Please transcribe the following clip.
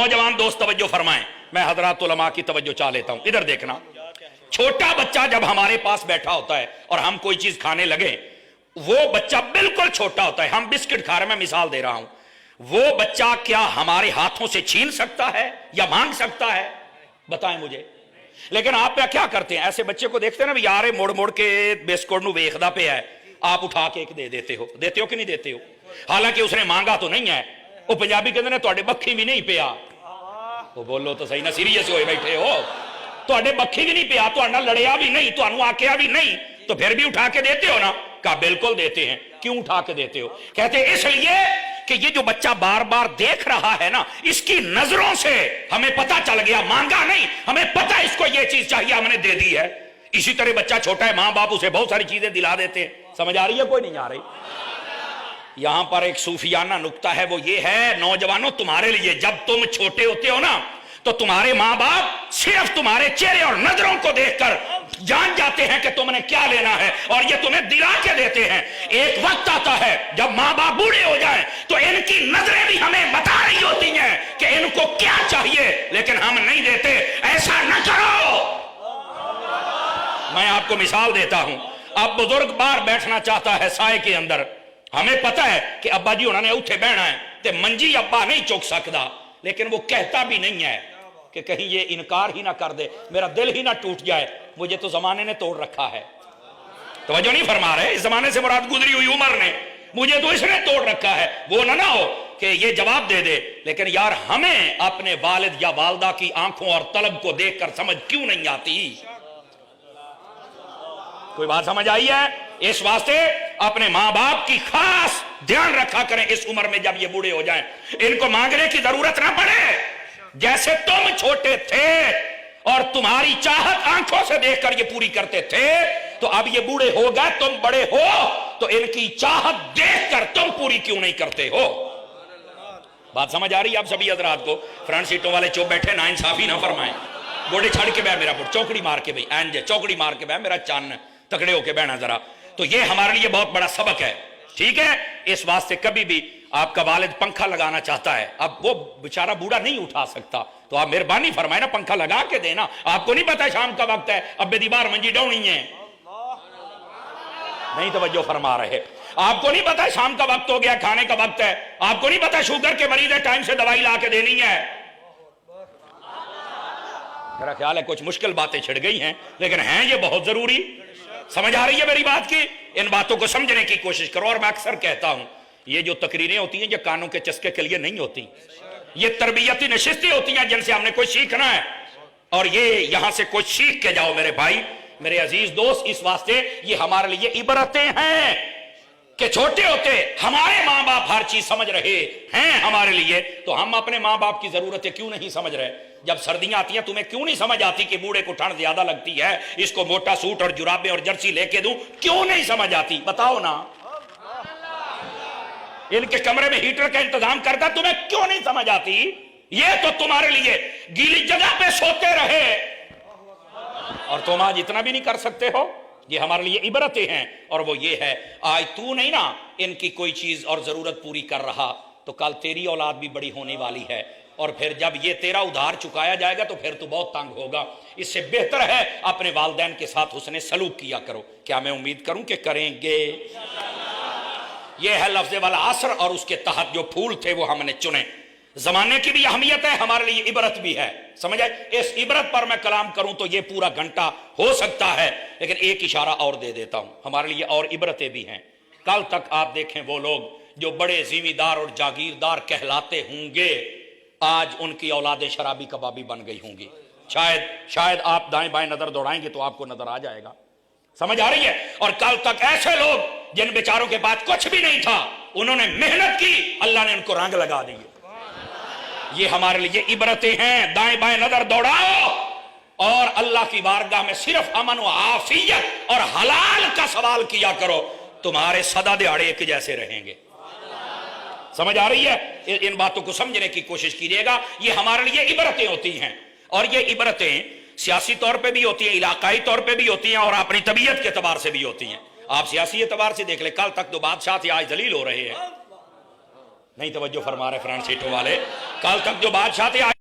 नौजवान दोस्त तवज्जो फरमाएं, मैं हजरात उलमा की तवज्जो चाह लेता हूं। इधर देखना, छोटा बच्चा जब हमारे पास बैठा होता है और हम कोई चीज खाने लगे, वो बच्चा बिल्कुल छोटा होता है, हम बिस्किट खा रहे हैं, मैं मिसाल दे रहा हूं, वो बच्चा क्या हमारे हाथों से छीन सकता है या मांग सकता है? बताएं मुझे। लेकिन आप क्या करते हैं, ऐसे बच्चे को देखते हैं ना, यार मुड़ मुड़ के बिस्कुट नू वेखदा पे है, आप उठा के एक दे देते हो कि नहीं देते हो? हालांकि उसने मांगा तो नहीं है। वो पंजाबी कहते हैं तुहाडे बक्खी भी नहीं पिया। वो बोलो तो सही ना, सीरियस हो बैठे हो, तुहाडे बक्खी भी नहीं पिया, तुहाडे नाल लड़िया भी नहीं, तुहानू आख्या भी नहीं, तो फिर भी उठा के देते हो ना? कहा बिल्कुल देते हैं। क्यों उठा के देते हो? कहते इसलिए कि ये जो बच्चा बार बार देख रहा है ना, इसकी नजरों से हमें पता चल गया, मांगा नहीं, हमें पता इसको ये चीज चाहिए, हमने दे दी है। इसी तरह बच्चा छोटा है, मां बाप उसे बहुत सारी चीजें दिला देते हैं। समझ आ रही है? कोई नहीं आ रही? यहां पर एक सूफियाना नुक्ता है, वो ये है नौजवानों तुम्हारे लिए, जब तुम छोटे होते हो ना, तो तुम्हारे मां बाप सिर्फ तुम्हारे चेहरे और नजरों को देखकर जान जाते हैं कि तुमने क्या लेना है, और ये तुम्हें दिला के देते हैं। एक वक्त आता है जब मां बाप बूढ़े हो जाएं, तो इनकी नजरें भी हमें बता रही होती हैं कि इनको क्या चाहिए, लेकिन हम नहीं देते। ऐसा न करो। मैं आपको मिसाल देता हूं, अब बुजुर्ग बाहर बैठना चाहता है साए के अंदर, हमें पता है कि अब्बा जी उन्होंने उठे बहना है, तो मंजी अब्बा नहीं चुक सकता, लेकिन वो कहता भी नहीं है कि कहीं ये इनकार ही ना कर दे, मेरा दिल ही ना टूट जाए, मुझे तो जमाने ने तोड़ रखा है। तवज्जो नहीं फरमा रहे? इस जमाने से मुराद गुजरी हुई उम्र ने, मुझे तो इसने तोड़ रखा है। वो ना हो कि ये जवाब दे दे, लेकिन यार हमें अपने वालिद या वालदा की आंखों और तलब को देखकर समझ क्यों नहीं आती? कोई बात समझ आई है? इस वास्ते अपने मां बाप की खास ध्यान रखा करें इस उम्र में, जब ये बूढ़े हो जाएं, इनको मांगने की जरूरत ना पड़े। जैसे तुम छोटे थे और तुम्हारी चाहत आंखों से देखकर ये पूरी करते थे, तो अब ये बूढ़े हो गए, तुम बड़े हो, तो इनकी चाहत देखकर तुम पूरी क्यों नहीं करते हो? बात समझ आ रही है आप सभी हजरात को? फ्रंट सीटों वाले चुप बैठे, ना इंसाफी ना फरमाए। गोडे छड़ के बह मेरा पुट, चौकड़ी मार के भाई, एंज चौकड़ी मार के बह मेरा चन्न, तकड़े होके बहना जरा। तो ये हमारे लिए बहुत बड़ा सबक है, ठीक है? इस वास्ते कभी भी आपका वालिद पंखा लगाना चाहता है, अब वो बेचारा बूढ़ा नहीं उठा सकता, तो आप मेहरबानी फरमाए ना, पंखा लगा के देना। आपको नहीं पता शाम का वक्त है, अब बेदीबार मंजी डाउनी है, नहीं तवज्जो फरमा रहे? आपको नहीं पता शाम का वक्त हो गया, खाने का वक्त है, आपको नहीं पता शुगर के मरीज है, टाइम से दवाई ला के देनी है। मेरा ख्याल है कुछ मुश्किल बातें छिड़ गई हैं, लेकिन हैं ये बहुत जरूरी। समझ आ रही है मेरी बात की? इन बातों को समझने की कोशिश करो। और मैं अक्सर कहता हूं, ये जो तकरीरें होती हैं, ये कानों के चस्के के लिए नहीं होती, ये तरबियती नशिस्तें होती हैं जिनसे हमने कुछ सीखना है, और ये यहां से कुछ सीख के जाओ मेरे भाई, मेरे अजीज दोस्त। इस वास्ते ये हमारे लिए इबरतें हैं कि छोटे होते हमारे मां बाप हर चीज समझ रहे हैं हमारे लिए, तो हम अपने मां बाप की जरूरतें क्यों नहीं समझ रहे? जब सर्दियां आती हैं, तुम्हें क्यों नहीं समझ आती कि बूढ़े को ठंड ज्यादा लगती है, इसको मोटा सूट और जुराबे और जर्सी लेके दूं? क्यों नहीं समझ आती? बताओ ना। इनके कमरे में हीटर का इंतजाम करता, तुम्हें क्यों नहीं समझ आती? ये तो तुम्हारे लिए गीली जगह पे सोते रहे, और तुम आज इतना भी नहीं कर सकते हो। ये हमारे लिए इबरतें हैं, और वो ये है, आज तू नहीं ना इनकी कोई चीज और जरूरत पूरी कर रहा, तो कल तेरी औलाद भी बड़ी होने वाली है, और फिर जब ये तेरा उधार चुकाया जाएगा तो फिर तू बहुत तंग होगा। इससे बेहतर है अपने वालिदैन के साथ हुस्ने सलूक किया करो। क्या मैं उम्मीद करूं कि करेंगे? यह है लफ्ज़ वाला असर, और उसके तहत जो फूल थे वो हमने चुने। जमाने की भी अहमियत है, हमारे लिए इबरत भी है। समझ आए? इस इबरत पर मैं कलाम करूं तो ये पूरा घंटा हो सकता है, लेकिन एक इशारा और दे देता हूं, हमारे लिए और इबरतें भी हैं। कल तक आप देखें, वो लोग जो बड़े जिम्मेदार और जागीरदार कहलाते होंगे, आज उनकी औलादें शराबी कबाबी बन गई होंगी। शायद आप दाएं बाएं नजर दौड़ाएंगे तो आपको नजर आ जाएगा। समझ आ रही है? और कल तक ऐसे लोग जिन बेचारों के पास कुछ भी नहीं था, उन्होंने मेहनत की, अल्लाह ने उनको रंग लगा दिए। ये हमारे लिए इबरतें हैं। दाएं बाएं नजर दौड़ाओ और अल्लाह की बारगाह में सिर्फ अमन व आफियत और हलाल का सवाल किया करो, तुम्हारे सदा दिहाड़े एक जैसे रहेंगे। समझ आ रही है? इन बातों को समझने की कोशिश कीजिएगा। ये हमारे लिए इबरतें होती हैं, और ये इबरतें सियासी तौर पे भी होती हैं, इलाकाई तौर पे भी होती हैं, और अपनी तबीयत के एतबार से भी होती हैं। आप सियासी एतबार से देख ले, कल तक तो बादशाह थे, आज जलील हो रहे हैं। नहीं तवज्जो फरमा रहे फ्रंट सीटों वाले। کل تک جو بادشاہ تھے